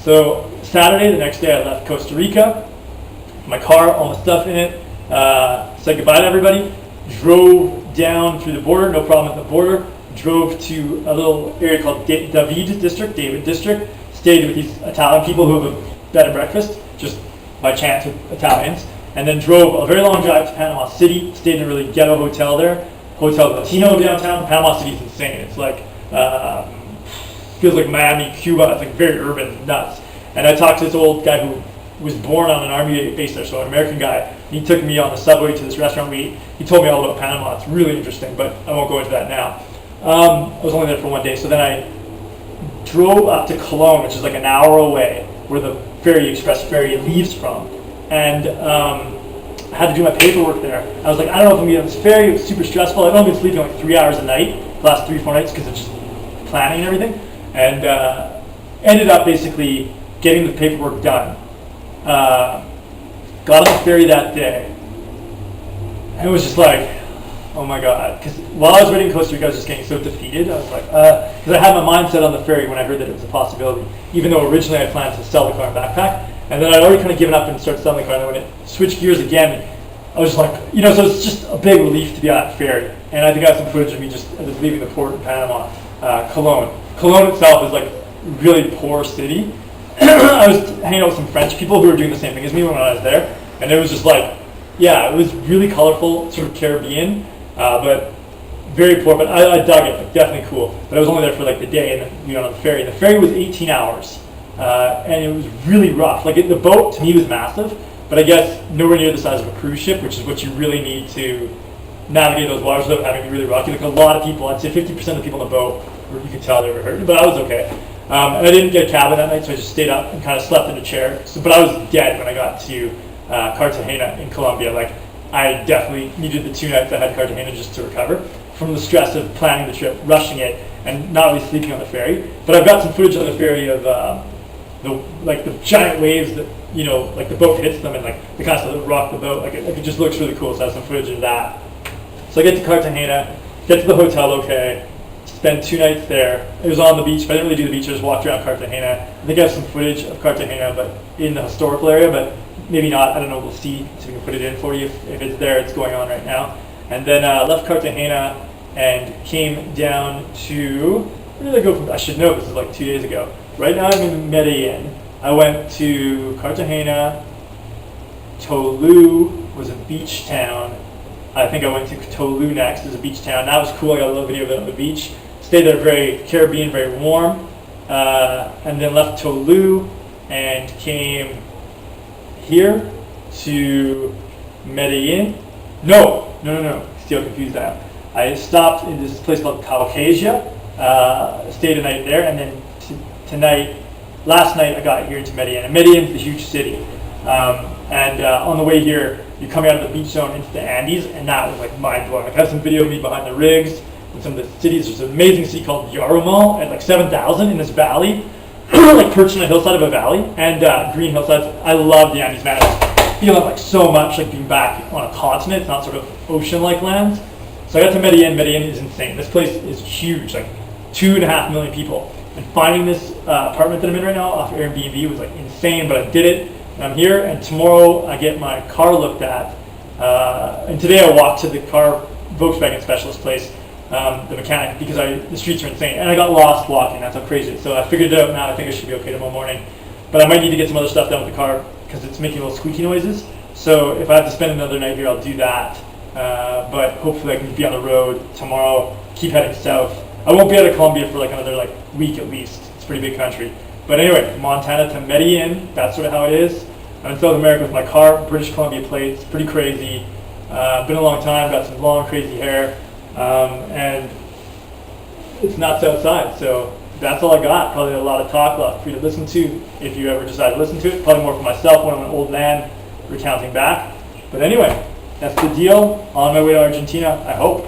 So Saturday, the next day, I left Costa Rica. My car, all my stuff in it. Said goodbye to everybody. Drove down through the border, no problem at the border. Drove to a little area called David District. Stayed with these Italian people who have a bed and breakfast, just by chance with Italians. And then drove a very long drive to Panama City. Stayed in a really ghetto hotel there. Hotel Latino downtown. Panama City is insane. It's like, feels like Miami, Cuba. It's like very urban, nuts. And I talked to this old guy who was born on an army base there, so an American guy. He took me on the subway to this restaurant. He told me all about Panama. It's really interesting, but I won't go into that now. I was only there for one day, so then I drove up to Cologne, which is like an hour away, where the express ferry leaves from, and I had to do my paperwork there. I was like, I don't know if I'm going to get on this ferry. It was super stressful. I've only been sleeping like 3 hours a night the last 3-4 nights because of just planning and everything, and ended up basically getting the paperwork done. Got on the ferry that day, and it was just like, oh my god, because while I was waiting in Costa Rica, I was just getting so defeated. I was like, because I had my mind set on the ferry when I heard that it was a possibility, even though originally I planned to sell the car and backpack, and then I'd already kind of given up and started selling the car, and then when it switched gears again, I was just like, so it's just a big relief to be on that ferry. And I think I have some footage of me just leaving the port in Panama, Cologne. Cologne itself is like a really poor city. I was hanging out with some French people who were doing the same thing as me when I was there, and it was just like, yeah, it was really colorful, sort of Caribbean, but very poor. But I dug it, like, definitely cool. But I was only there for like the day, and then we went on the ferry. And the ferry was 18 hours, and it was really rough. Like the boat to me was massive, but I guess nowhere near the size of a cruise ship, which is what you really need to navigate those waters without having to be really rocky. Like a lot of people, I'd say 50% of the people on the boat, you could tell they were hurt, but I was okay. And I didn't get a cabin that night, so I just stayed up and kind of slept in a chair. But I was dead when I got to Cartagena in Colombia. Like, I definitely needed the 2 nights I had Cartagena just to recover from the stress of planning the trip, rushing it, and not really sleeping on the ferry. But I've got some footage on the ferry of the giant waves that, like the boat hits them and like they kind of rock the boat. Like it just looks really cool, so I have some footage of that. So I get to Cartagena, get to the hotel okay, spend 2 nights there. It was on the beach, but I didn't really do the beach, I just walked around Cartagena. I think I have some footage of Cartagena, but in the historical area, but maybe not, I don't know, we'll see, so we can put it in for you if it's there. It's going on right now. And then left Cartagena and came down to, where did I go from? I should know, this is like 2 days ago. Right now I'm in Medellin. I went to Cartagena. Tolu was a beach town. I think I went to Tolu next as a beach town. That was cool. I got a little video of it on the beach. Stayed there, very Caribbean, very warm. And then left Tolu and came here to Medellin. No. Still confused now. I stopped in this place called Caucasia. Stayed a night there, and then last night I got here to Medellin. And Medellin's a huge city. On the way here, you're coming out of the beach zone into the Andes, and that was like mind blowing. Like, I have some video of me behind the rigs in some of the cities. There's an amazing city called Yarumal at like 7,000 in this valley, like perched on a hillside of a valley, and green hillsides. I love the Andes, man. I feel like so much like being back on a continent. It's not sort of ocean-like lands. So I got to Medellin. Medellin is insane. This place is huge, like 2.5 million people. And finding this apartment that I'm in right now off Airbnb was like insane, but I did it. And I'm here, and tomorrow I get my car looked at. And today I walked to the car Volkswagen specialist place, the mechanic, because the streets are insane. And I got lost walking. That's how crazy it is. So I figured it out now. I think I should be okay tomorrow morning. But I might need to get some other stuff done with the car because it's making little squeaky noises. So if I have to spend another night here, I'll do that. But hopefully I can be on the road tomorrow, keep heading south. I won't be out of Colombia for like another week at least. It's a pretty big country. But anyway, Montana to Medellin, that's sort of how it is. I'm in South America with my car, British Columbia plates, pretty crazy. Been a long time, got some long crazy hair, and it's nuts outside. So that's all I got. Probably a lot of talk left for you to listen to if you ever decide to listen to it. Probably more for myself when I'm an old man recounting back. But anyway, that's the deal. On my way to Argentina, I hope.